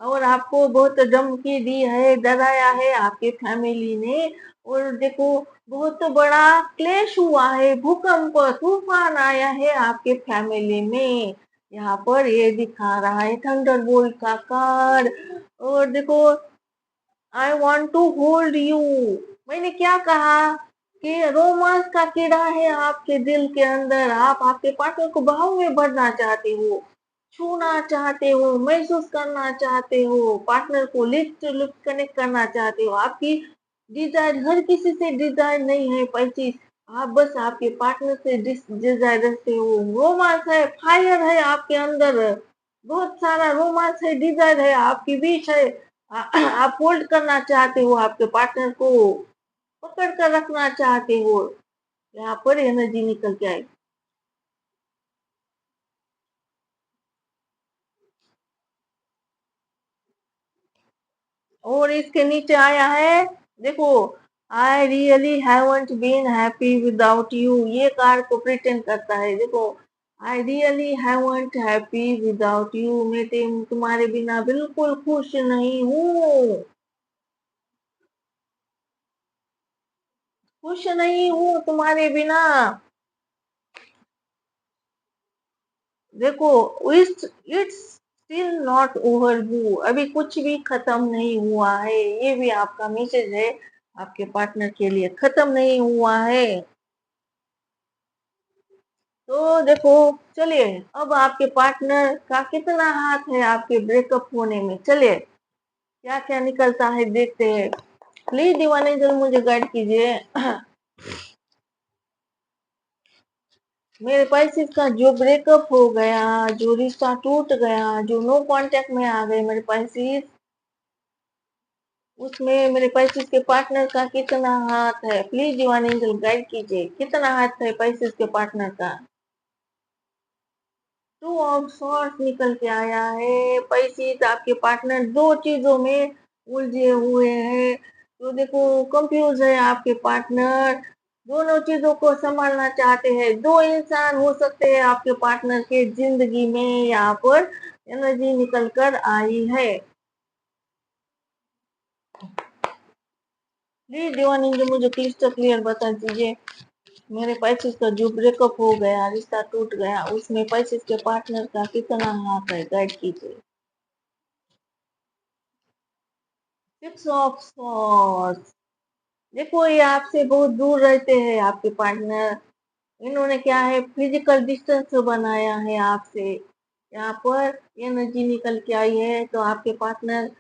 और आपको बहुत धमकी दी है, डराया है आपके फैमिली ने। और देखो बहुत बड़ा क्लेश हुआ है, भूकंप तूफान आया है आपके फैमिली में। यहाँ पर ये दिखा रहा है थंडरबोल्ट का कार्ड। और देखो I want to hold you, मैंने क्या कहा कि रोमांस का कीड़ा है आपके दिल के अंदर, आप आपके पार्टनर को बाहों में भरना चाहते हो, छूना चाहते हो, महसूस करना चाहते हो, पार्टनर को लिप्स टू लिप्स कनेक्ट करना चाहते हो। आपकी डिजायर हर किसी से डिजायर नहीं है पैसी, आप बस आपके पार्टनर से डिजायर रखते हो। रोमांस है, फायर है आपके अंदर, बहुत सारा रोमांस है, डिजायर है आपके बीच है। आप होल्ड करना चाहते हो, आपके पार्टनर को पकड़ कर रखना चाहते हो। यहाँ पर एनर्जी निकल के आई। और इसके नीचे आया है, देखो I really haven't been happy without you, ये कार्ड को प्रिटेंड करता है। देखो I really haven't happy without you, मैं तुम्हारे बिना बिल्कुल खुश नहीं हूँ, खुश नहीं हूँ तुम्हारे बिना। देखो it's it's still not over you, अभी कुछ भी खत्म नहीं हुआ है, ये भी आपका मैसेज है आपके पार्टनर के लिए, खत्म नहीं हुआ है। तो देखो चलिए अब आपके पार्टनर का कितना हाथ है आपके ब्रेकअप होने में, चलिए क्या क्या निकलता है देखते हैं। प्लीज दीवाने एंजल मुझे गाइड कीजिए। मेरे पैसे का जो ब्रेकअप हो गया, जो रिश्ता टूट गया, जो नो कांटेक्ट में आ गए मेरे पैसे, उसमें मेरे पैसे के पार्टनर का कितना हाथ है, प्लीज दीवान एंजल गाइड कीजिए, कितना हाथ है पैसे के पार्टनर का। 2 ऑफ सॉर्ड्स निकल के आया है, पैसे आपके पार्टनर दो चीजों में उलझे हुए हैं। तो देखो कंफ्यूज है आपके पार्टनर, दोनों चीजों को संभालना चाहते हैं। दो इंसान हो सकते हैं आपके पार्टनर के जिंदगी में, यहाँ पर एनर्जी निकल कर आई है। प्लीज दीवान एंजल मुझे क्लिस्टर क्लियर बता दीजिए, मेरे पैसे का जो ब्रेकअप हो गया, रिश्ता टूट गया, उसमें पैसे के पार्टनर का कितना हाथ है, गाइड कीजिए। 6 ऑफ सॉर्ड्स, देखो ये आपसे बहुत दूर रहते हैं आपके पार्टनर, इन्होंने क्या है फिजिकल डिस्टेंस बनाया है आपसे। यहाँ पर एनर्जी निकल के आई है, तो आपके पार्टनर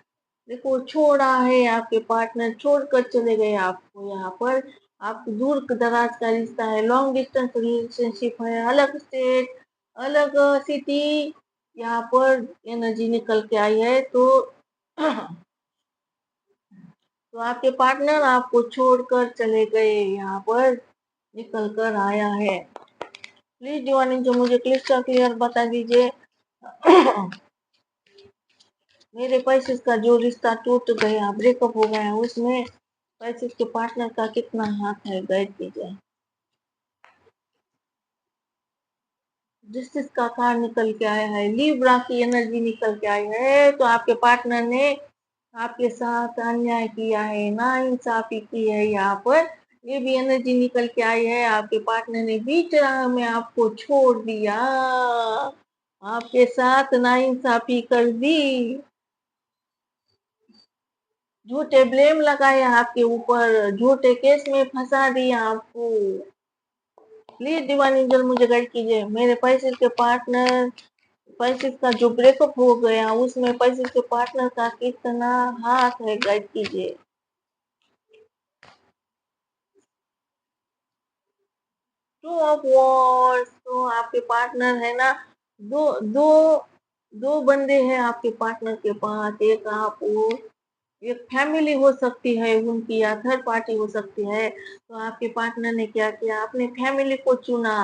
देखो छोड़ा है, आपके पार्टनर छोड़कर चले गए आपको। यहाँ पर आपको दूर दराज का रिश्ता है, लॉन्ग डिस्टेंस रिलेशनशिप है, अलग स्टेट, अलग सिटी, यहाँ पर एनर्जी निकल के आई है। तो आपके पार्टनर आपको छोड़कर चले गए, यहाँ पर निकल कर आया है। प्लीज डिवाइन जो मुझे क्लिस्टर क्लियर बता दीजिए। मेरे पैसे का जो रिश्ता टूट गया, ब्रेकअप हो गया, उसमें पैसे के पार्टनर का कितना हाथ है, गाइड कीजिए। जस्टिस का कार्ड निकल के आया है, लिब्रा की एनर्जी निकल के आई है। तो आपके पार्टनर ने आपके साथ अन्याय किया है, ना इंसाफी की है, यहाँ पर ये भी एनर्जी निकल के आई है। आपके पार्टनर ने बीच राह में आपको छोड़ दिया, आपके साथ ना इंसाफी कर दी। झूठे ब्लेम लगाए आपके ऊपर, झूठे केस में फंसा दिया आपको। प्लीज डिवाइन एंजल मुझे गाइड कीजिए। मेरे पैसे के पार्टनर, पैसे का जो ब्रेकअप हो गया उसमें पैसे के पार्टनर का कितना हाथ है, गाइड कीजिए। टू ऑफ वॉर्स, तो आपके पार्टनर है ना, दो दो दो बंदे हैं आपके पार्टनर के पास। एक आप हो, एक फैमिली हो सकती है उनकी, या थर्ड पार्टी हो सकती है। तो आपके पार्टनर ने क्या किया, अपने फैमिली को चुना।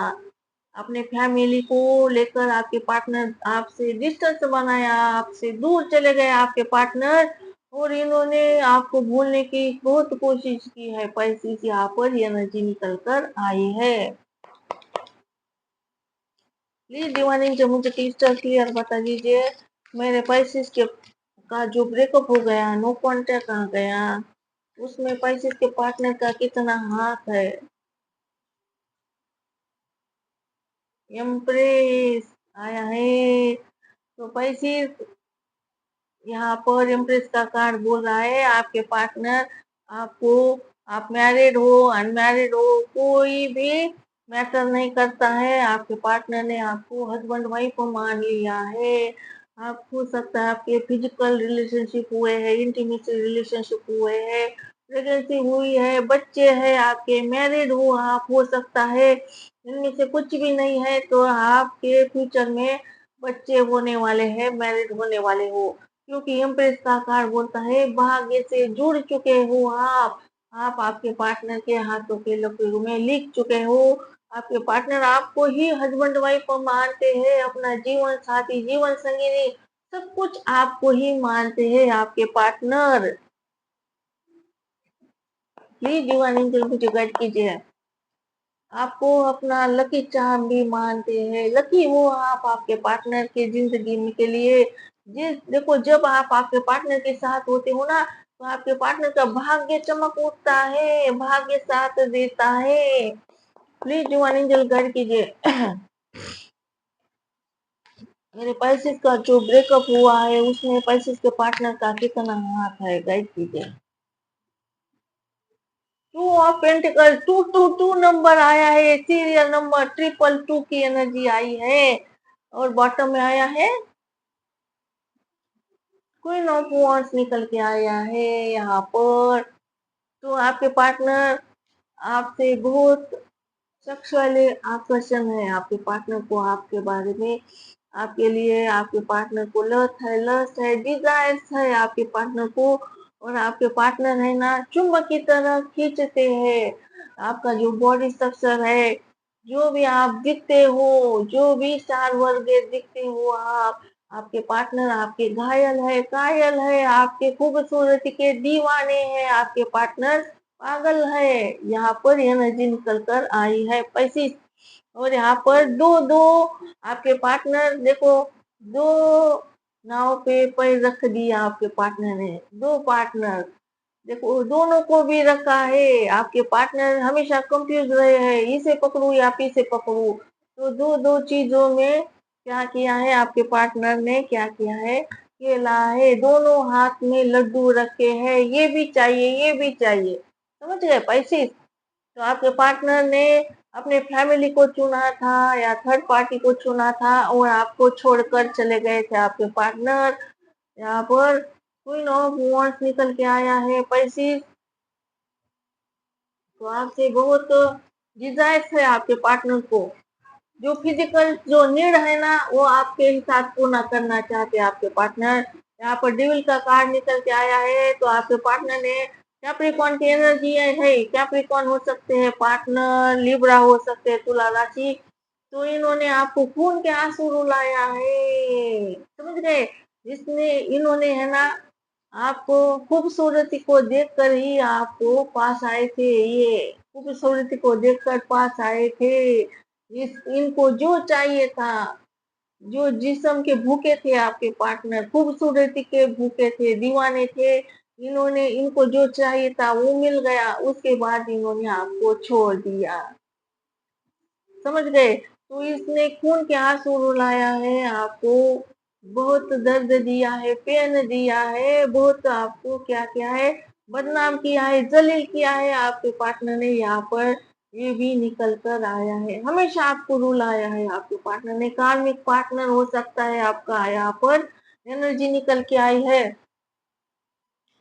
अपने फैमिली को लेकर आपके पार्टनर आपसे डिस्टेंस बनाया, आपसे दूर चले गए आपके पार्टनर। और इन्होंने आपको भूलने की बहुत कोशिश की है। पैसे की यहाँ पर एनर्जी निकल कर आई है। प्लीज डिवाइन जो मुझे क्रिस्टल क्लियर बता दीजिए, मेरे पैसे के का जो ब्रेकअप हो गया, नो कॉन्टेक्ट आ गया, उसमें पैसे के पार्टनर का कितना हाथ है। एम्प्रेस आया है, तो पैसे यहाँ पर एम्प्रेस का कार्ड बोल रहा है आपके पार्टनर आपको, आप मैरिड हो अनमैरिड हो कोई भी मैटर नहीं करता है, आपके पार्टनर ने आपको हस्बैंड वाइफ को मान लिया है। आप हो सकता है आपके फिजिकल रिलेशनशिप हुए हैं, इंटीमेसी रिलेशनशिप हुए हैं, प्रेगनेंसी हुई है, बच्चे हैं आपके, मैरिड हो आप, हो सकता है इनमें से कुछ भी नहीं है तो आपके फ्यूचर में बच्चे होने वाले हैं, मैरिड होने वाले हो। क्योंकि एम्प्रेस का कार्ड बोलता है भाग्य से जुड़ चुके हो आप आपके पार्टनर के हाथों के लकीरों में लिख चुके हो। आपके पार्टनर आपको ही हस्बैंड वाइफ को मानते हैं, अपना जीवन साथी जीवन संगिनी सब कुछ आपको ही मानते हैं आपके पार्टनर। प्लीज डिवाइन एंजल मुझे गाइड कीजिए। आपको अपना लकी चार्म भी मानते हैं, लकी हो आप आपके पार्टनर की जिंदगी में के लिए। जिस देखो जब आप आपके पार्टनर के साथ होते हो ना, तो आपके पार्टनर का भाग्य चमक उठता है, भाग्य साथ देता है। प्लीज डिवाइन एंजल गाइड कीजिए। मेरे पैसे का जो ब्रेकअप हुआ है उसमें पैसे के पार्टनर का कितना हाथ है, गाइड कीजिए। टू ऑफ पेंटिकल, 222 नंबर आया है, सीरियल नंबर 222 की एनर्जी आई है। और बॉटम में आया है क्वीन ऑफ वॉन्ड्स निकल के आया है यहाँ पर। तो आपके पार्टनर आपसे बहुत सेक्सुअली आकर्षण है, आपके पार्टनर को आपके बारे में, आपके लिए आपके पार्टनर को लस्ट है, डिजायर्स है आपके पार्टनर को। और आपके पार्टनर है ना चुंबक की तरह खींचते हैं आपका जो बॉडी स्ट्रक्चर है, जो भी आप दिखते हो, जो भी चार वर्ग दिखते हो आप, आपके पार्टनर आपके घायल है, कायल है, आपके खूबसूरती के दीवाने हैं आपके पार्टनर, पागल है। यहाँ पर एनर्जी निकल कर आई है पैसे। और यहाँ पर दो दो आपके पार्टनर देखो, दो नाव पे पैर रख दिया आपके पार्टनर ने, दो पार्टनर देखो दोनों को भी रखा है। आपके पार्टनर हमेशा कंफ्यूज रहे हैं, इसे पकड़ू या पीछे पकड़ू। तो दो दो चीजों में क्या किया है आपके पार्टनर ने, क्या किया है, केला है, दोनों हाथ में लड्डू रखे हैं, ये भी चाहिए ये भी चाहिए, समझ गए पैसे। तो आपके पार्टनर ने अपने फैमिली को चुना था या थर्ड पार्टी को चुना था और आपको छोड़कर चले गए थे आपके पार्टनर। यहाँ पर क्वीन ऑफ वॉन्ड्स निकल के आया है पैसे। तो आपसे बहुत डिजायर्स है आपके पार्टनर को, जो फिजिकल जो नीड है ना वो आपके ही साथ पूर्ण करना चाहते हैं आपके पार्टनर। यहाँ पर डिविल का कार्ड निकल के आया है, तो आपके पार्टनर ने कैप्रिकॉर्न की एनर्जी है, कैप्रिकॉर्न हो सकते हैं पार्टनर, लिब्रा हो सकते हैं, तुला राशि। तो इन्होंने आपको खून के आंसू रुलाया है, समझ गए। इसने इन्होंने है ना आपको खूबसूरती को देखकर ही आपको पास आए थे, ये खूबसूरती को देखकर पास आए थे। इनको जो चाहिए था, जो जिस्म के भूखे थे आपके पार्टनर, खूबसूरती के भूखे थे, दीवाने थे, इन्होंने इनको जो चाहिए था वो मिल गया, उसके बाद इन्होंने आपको छोड़ दिया, समझ गए। तो इसने खून के आंसू रुलाया है आपको, बहुत दर्द दिया है, पेन दिया है, बहुत आपको क्या क्या है, बदनाम किया है, जलील किया है आपके पार्टनर ने यहाँ पर। ये भी निकल कर आया है, हमेशा आपको रुलाया है आपके पार्टनर ने। कार्मिक पार्टनर हो सकता है आपका, यहाँ पर एनर्जी निकल के आई है।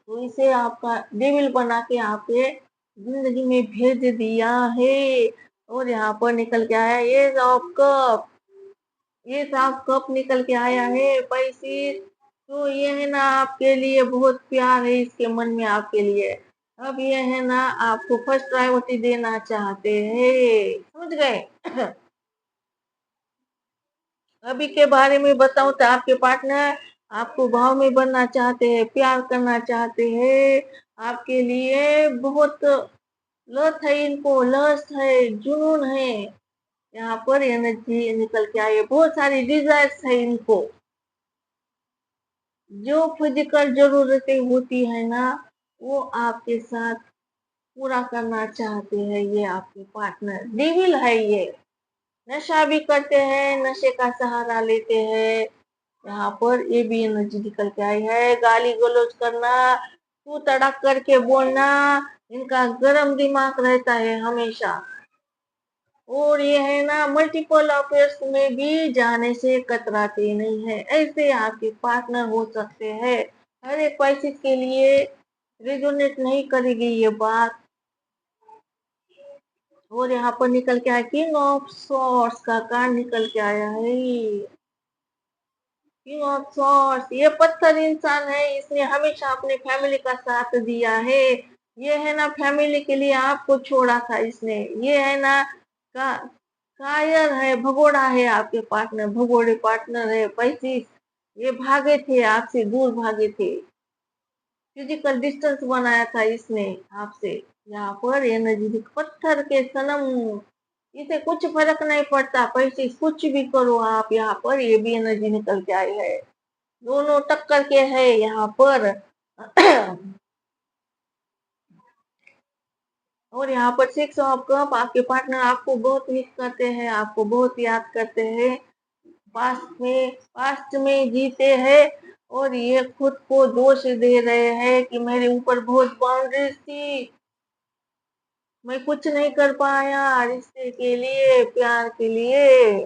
तो इसे आपका डेविल बना के आपके जिंदगी में भेज दिया है। और यहाँ पर निकल के आया ये ऑफ कप, ये साफ कप निकल के आया है पैसे। तो ये है ना आपके लिए बहुत प्यार है इसके मन में आपके लिए। अब ये है ना आपको फर्स्ट प्रायोरिटी देना चाहते हैं, समझ गए। अभी के बारे में बताऊं तो आपके पार्टनर आपको भाव में बनना चाहते हैं, प्यार करना चाहते हैं, आपके लिए बहुत लत है इनको, लस्ट है, जुनून है। यहाँ पर एनर्जी निकल के आई है, बहुत सारी डिजायर्स है इनको। जो फिजिकल जरूरतें होती है ना, वो आपके साथ पूरा करना चाहते हैं ये आपके पार्टनर। डेविल है ये, नशा भी करते हैं, नशे का सहारा लेते हैं। यहाँ पर ये भी एनर्जी निकल के आई है, गाली गलौज करना, तू तड़क करके बोलना, इनका गरम दिमाग रहता है हमेशा। और ये है ना मल्टीपल अफेयर्स में भी जाने से कतराते नहीं है, ऐसे आपके पार्टनर हो सकते हैं। हर एक पैसे के लिए रेजोनेट नहीं करेगी ये बात। और यहाँ पर निकल के आया किंग ऑफ सॉर्ड्स का कार्ड निकल के आया है। किंग ऑफ सॉर्ड्स, ये पत्थर इंसान है, इसने हमेशा अपने फैमिली का साथ दिया है। ये है ना फैमिली के लिए आपको छोड़ा था इसने। ये है ना का कायर है, भगोड़ा है आपके पार्टनर, भगोड़े पार्टनर है पैसे। ये भागे थे आपसे, दूर भागे थे, फिजिकल डिस्टेंस बनाया था इसने आपसे। यहाँ पर एनर्जी पत्थर के सनम, इसे कुछ फर्क नहीं पड़ता पैसे कुछ भी करो आप। यहाँ पर ये भी एनर्जी निकल के आई है, दोनों टक्कर के है यहाँ पर। और यहाँ पर सिक्स ऑफ कप, आपके पार्टनर आपको बहुत मिस करते हैं, आपको बहुत याद करते हैं। पास्ट में जीते हैं, और ये खुद को दोष दे रहे हैं कि मेरे ऊपर बहुत बाउंड्रीज थी, मैं कुछ नहीं कर पाया रिश्ते के लिए, प्यार के लिए,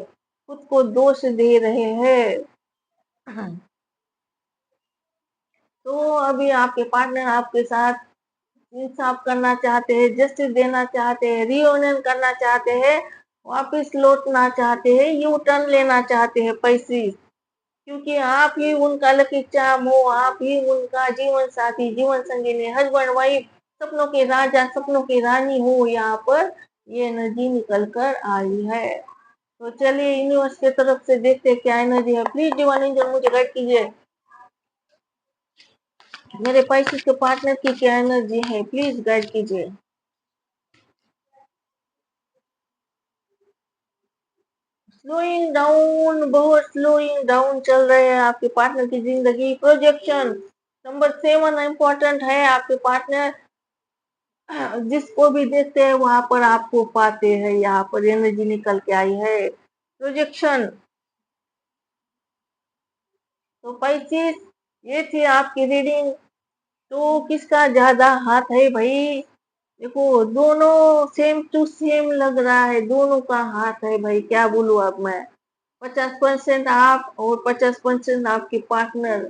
खुद को दोष दे रहे हैं। तो अभी आपके पार्टनर आपके साथ इंसाफ करना चाहते हैं, जस्टिस देना चाहते हैं, रियूनियन करना चाहते हैं, वापस लौटना चाहते हैं, यू टर्न लेना चाहते हैं पैसे। क्योंकि आप ही उनका लकी चार्म हो, आप ही उनका जीवन साथी, जीवन संगिनी, हस्बैंड वाइफ, सपनों के राजा, सपनों की रानी हो। यहाँ पर ये एनर्जी निकल कर आई है। तो चलिए यूनिवर्स की तरफ से देखते हैं क्या एनर्जी है। प्लीज डिवाइन एंजल मुझे गाइड कीजिए, मेरे पैसे के पार्टनर की क्या एनर्जी है, प्लीज गाइड कीजिए। स्लोइंग डाउन, बहुत स्लोइंग डाउन चल रहे हैं आपके पार्टनर की जिंदगी। प्रोजेक्शन नंबर 7 इम्पोर्टेंट है। आपके पार्टनर जिसको भी देखते हैं वहां पर आपको पाते हैं, यहाँ पर एनर्जी निकल के आई है, प्रोजेक्शन। तो 25, ये थी आपकी रीडिंग। तो किसका ज्यादा हाथ है भाई? देखो दोनों सेम टू सेम लग रहा है, दोनों का हाथ है भाई, क्या बोलूं अब मैं। 50% आप और 50% आपके पार्टनर।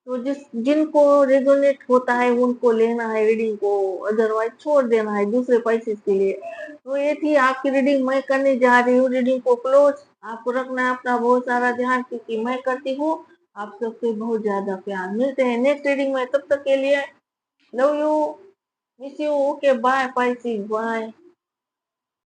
तो जिनको रेजोनेट होता है उनको लेना है रीडिंग को, अदरवाइज छोड़ देना है दूसरे पैसे के लिए। तो ये थी आपकी रीडिंग, मैं करने जा रही हूँ रीडिंग को क्लोज। आपको रखना है अपना बहुत सारा ध्यान, क्योंकि मैं करती हूँ आप सबसे बहुत ज्यादा प्यार। मिलते हैं नेक्स्ट रीडिंग में, तब तक के लिए love you, miss you, okay bye Pisces, bye.